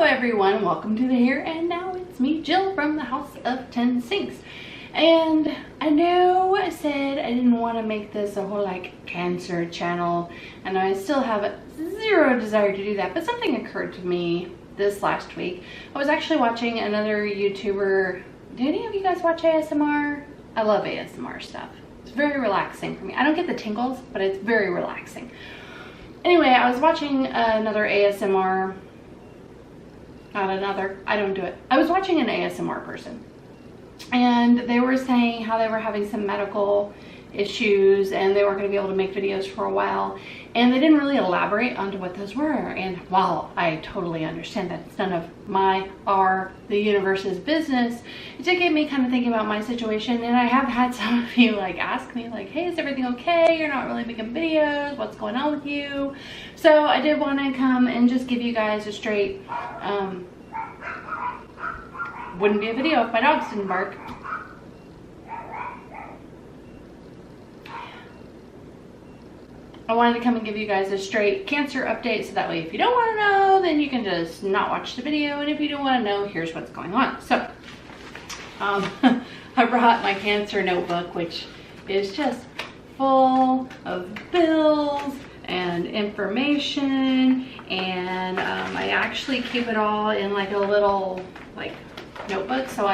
Hello everyone, welcome to the Here and Now. It's me, Jill, from the House of 10 Sinks. And I know I said I didn't want to make this a whole cancer channel, and I still have zero desire to do that, but something occurred to me this last week. I was actually watching another YouTuber. Do any of you guys watch ASMR? I love ASMR stuff. It's very relaxing for me. I don't get the tingles, but it's very relaxing. Anyway, I was watching another ASMR. I don't do it. I was watching an ASMR person, and they were saying how they were having some medical issues and they weren't going to be able to make videos for a while, and they didn't really elaborate onto what those were. And while I totally understand that it's none of the universe's business, it did get me kind of thinking about my situation. And I have had some of you ask me hey, is everything okay? You're not really making videos, what's going on with you? So I did want to come and just give you guys a straight wouldn't be a video if my dogs didn't bark. I wanted to come and give you guys a straight cancer update, so that way if you don't want to know, then you can just not watch the video, and if you don't want to know, here's what's going on. So I brought my cancer notebook, which is just full of bills and information, and I actually keep it all in a little notebook, so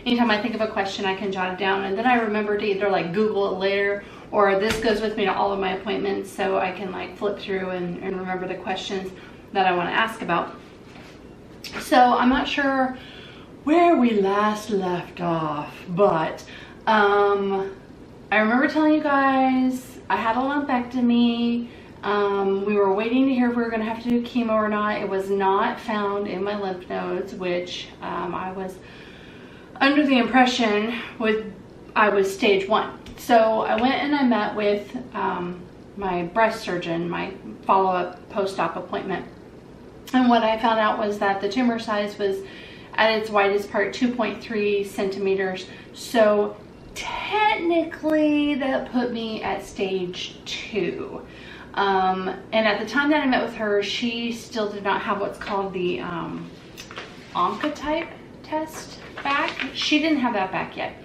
anytime I think of a question, I can jot it down, and then I remember to either Google it later, or this goes with me to all of my appointments, so I can flip through and remember the questions that I want to ask about. So I'm not sure where we last left off, but I remember telling you guys I had a lumpectomy. We were waiting to hear if we were going to have to do chemo or not. It was not found in my lymph nodes, which I was under the impression I was stage 1. So I went and I met with my breast surgeon, my follow-up post-op appointment. And what I found out was that the tumor size was at its widest part 2.3 centimeters. So technically that put me at stage 2. And at the time that I met with her, she still did not have what's called the Oncotype test back. She didn't have that back yet.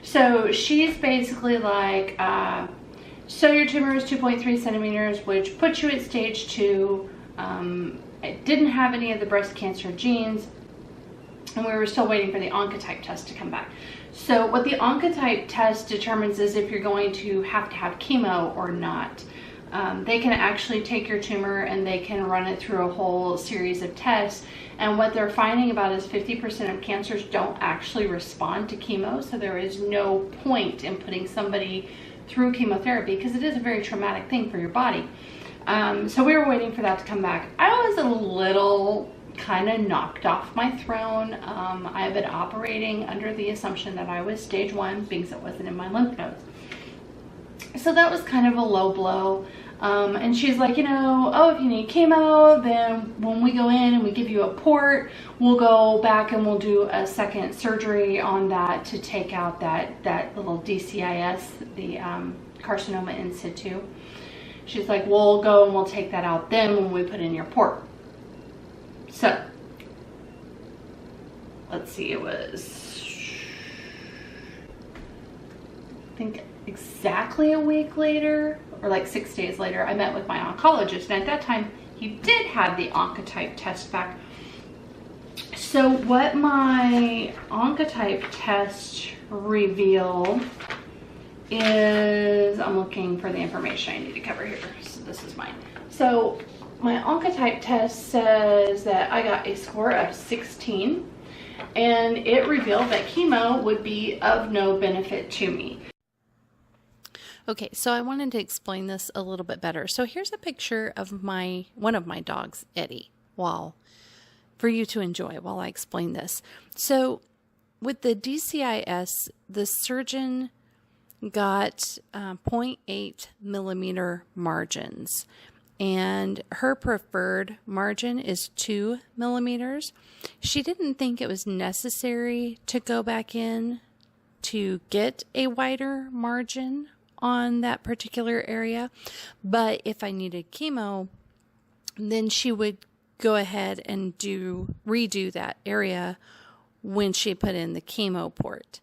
So she's basically so your tumor is 2.3 centimeters, which puts you at stage 2. It didn't have any of the breast cancer genes, and we were still waiting for the Oncotype test to come back. So what the Oncotype test determines is if you're going to have chemo or not. They can actually take your tumor and they can run it through a whole series of tests, and what they're finding about is 50% of cancers don't actually respond to chemo, so there is no point in putting somebody through chemotherapy because it is a very traumatic thing for your body. So we were waiting for that to come back. I was a little kind of knocked off my throne. I've been operating under the assumption that I was stage 1 because it wasn't in my lymph nodes. So that was kind of a low blow. And she's like, oh, if you need chemo, then when we go in and we give you a port, we'll go back and we'll do a second surgery on that to take out that little DCIS, the carcinoma in situ. She's like, we'll go and we'll take that out then when we put in your port. So let's see, it was, I think, exactly a week later, or 6 days later, I met with my oncologist, and at that time he did have the Oncotype test back. So what my Oncotype test revealed is, I'm looking for the information I need to cover here, so this is mine. So my Oncotype test says that I got a score of 16, and it revealed that chemo would be of no benefit to me. Okay, so I wanted to explain this a little bit better. So here's a picture of one of my dogs, Eddie, for you to enjoy while I explain this. So with the DCIS, the surgeon got 0.8 millimeter margins, and her preferred margin is 2 millimeters. She didn't think it was necessary to go back in to get a wider margin on that particular area, but if I needed chemo, then she would go ahead and redo that area when she put in the chemo port.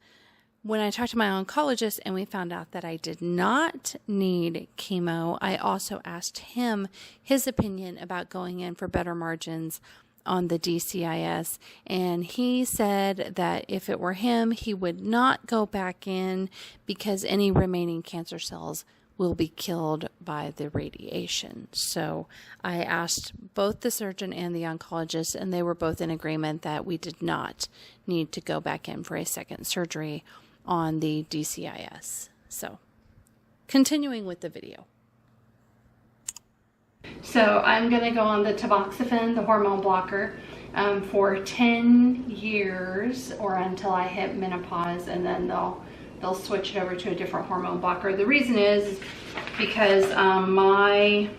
When I talked to my oncologist and we found out that I did not need chemo, I also asked him his opinion about going in for better margins on the DCIS, and he said that if it were him, he would not go back in because any remaining cancer cells will be killed by the radiation. So I asked both the surgeon and the oncologist, and they were both in agreement that we did not need to go back in for a second surgery on the DCIS. So continuing with the video. So I'm going to go on the tamoxifen, the hormone blocker, for 10 years or until I hit menopause, and then they'll switch it over to a different hormone blocker. The reason is because my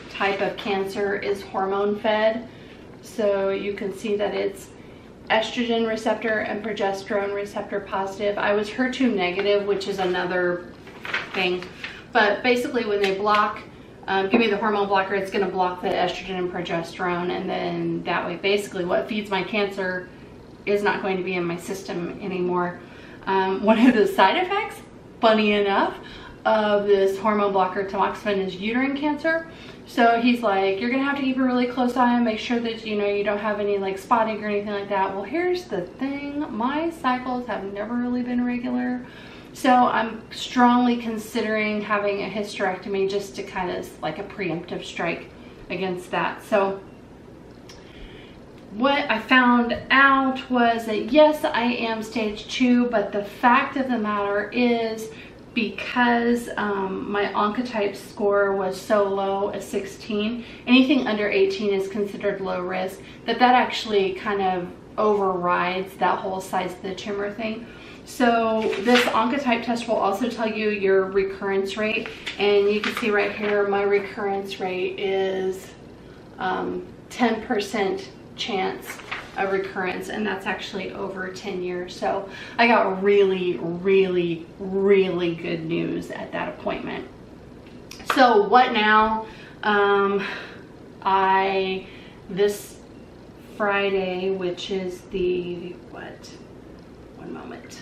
type of cancer is hormone fed. So you can see that it's estrogen receptor and progesterone receptor positive. I was HER2 negative, which is another thing. But basically when they give me the hormone blocker, it's going to block the estrogen and progesterone, and then that way basically what feeds my cancer is not going to be in my system anymore. One of the side effects, funny enough, of this hormone blocker tamoxifen is uterine cancer. So he's like, you're gonna have to keep a really close eye and make sure that you don't have any like spotting or anything like that. Well, here's the thing, my cycles have never really been regular. So I'm strongly considering having a hysterectomy just to kind of like a preemptive strike against that. So what I found out was that yes, I am stage 2, but the fact of the matter is because my Oncotype score was so low, a 16, anything under 18 is considered low risk, that actually kind of overrides that whole size of the tumor thing. So this Oncotype test will also tell you your recurrence rate, and you can see right here my recurrence rate is 10% chance of recurrence, and that's actually over 10 years. So I got really, really, really good news at that appointment. So what now? This Friday, which is the one moment.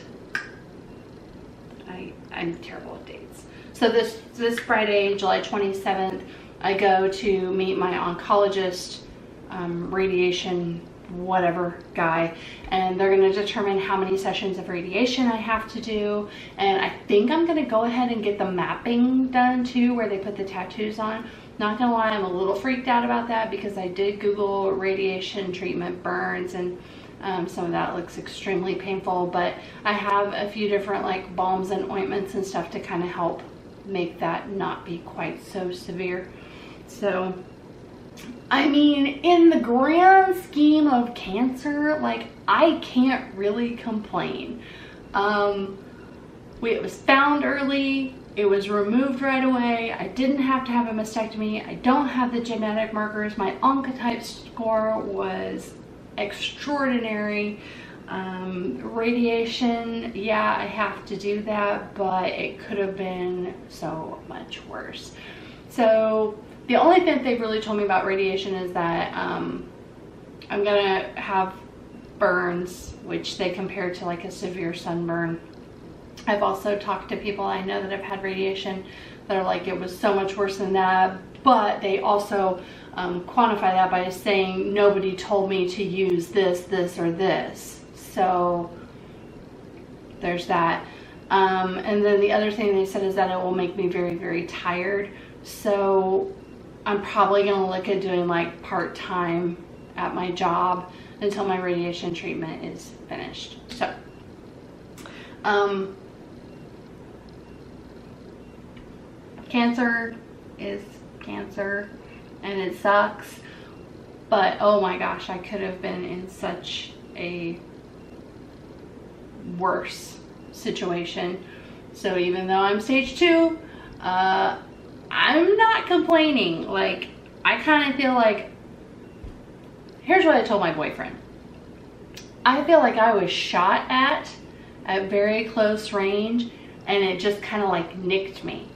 I'm terrible at dates. So this Friday, July 27th, I go to meet my oncologist, radiation whatever guy, and they're going to determine how many sessions of radiation I have to do. And I think I'm going to go ahead and get the mapping done too, where they put the tattoos on. Not gonna lie, I'm a little freaked out about that because I did Google radiation treatment burns, and some of that looks extremely painful, but I have a few different like balms and ointments and stuff to kind of help make that not be quite so severe. So I mean, in the grand scheme of cancer, like, I can't really complain. It was found early, it was removed right away, I didn't have to have a mastectomy, I don't have the genetic markers, my Oncotype score was extraordinary. Radiation, yeah, I have to do that, but it could have been so much worse. So the only thing they've really told me about radiation is that I'm gonna have burns, which they compare to like a severe sunburn. I've also talked to people I know that have had radiation that are like, it was so much worse than that, but they also quantify that by saying nobody told me to use this, this, or this. So there's that. And then the other thing they said is that it will make me very, very tired. So I'm probably gonna look at doing like part-time at my job until my radiation treatment is finished. So, cancer is cancer and it sucks, but oh my gosh, I could have been in such a worse situation. So even though I'm stage 2, I'm not complaining. Like, I kind of feel like, here's what I told my boyfriend. I feel like I was shot at very close range, and it just kind of like nicked me,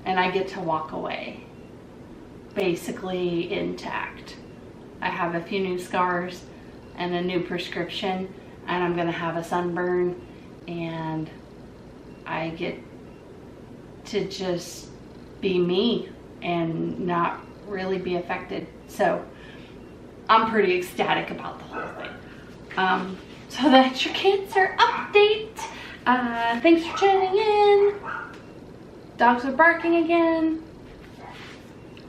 and I get to walk away. basically intact. I have a few new scars and a new prescription, and I'm gonna have a sunburn, and I get to just be me and not really be affected. So I'm pretty ecstatic about the whole thing. So that's your cancer update. Thanks for tuning in. Dogs are barking again.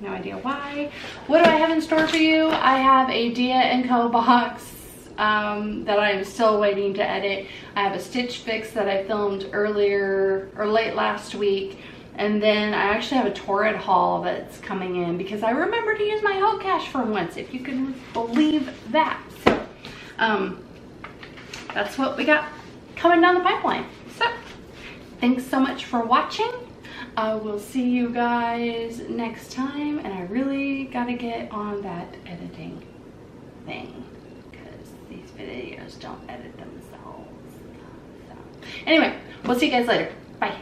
No idea why. What do I have in store for you? I have a Dia & Co box that I'm still waiting to edit. I have a Stitch Fix that I filmed earlier or late last week. And then I actually have a Torrid haul that's coming in because I remember to use my Hot Cash for once, if you can believe that. So that's what we got coming down the pipeline. So thanks so much for watching. I will see you guys next time, and I really gotta get on that editing thing because these videos don't edit themselves. So anyway, we'll see you guys later. Bye.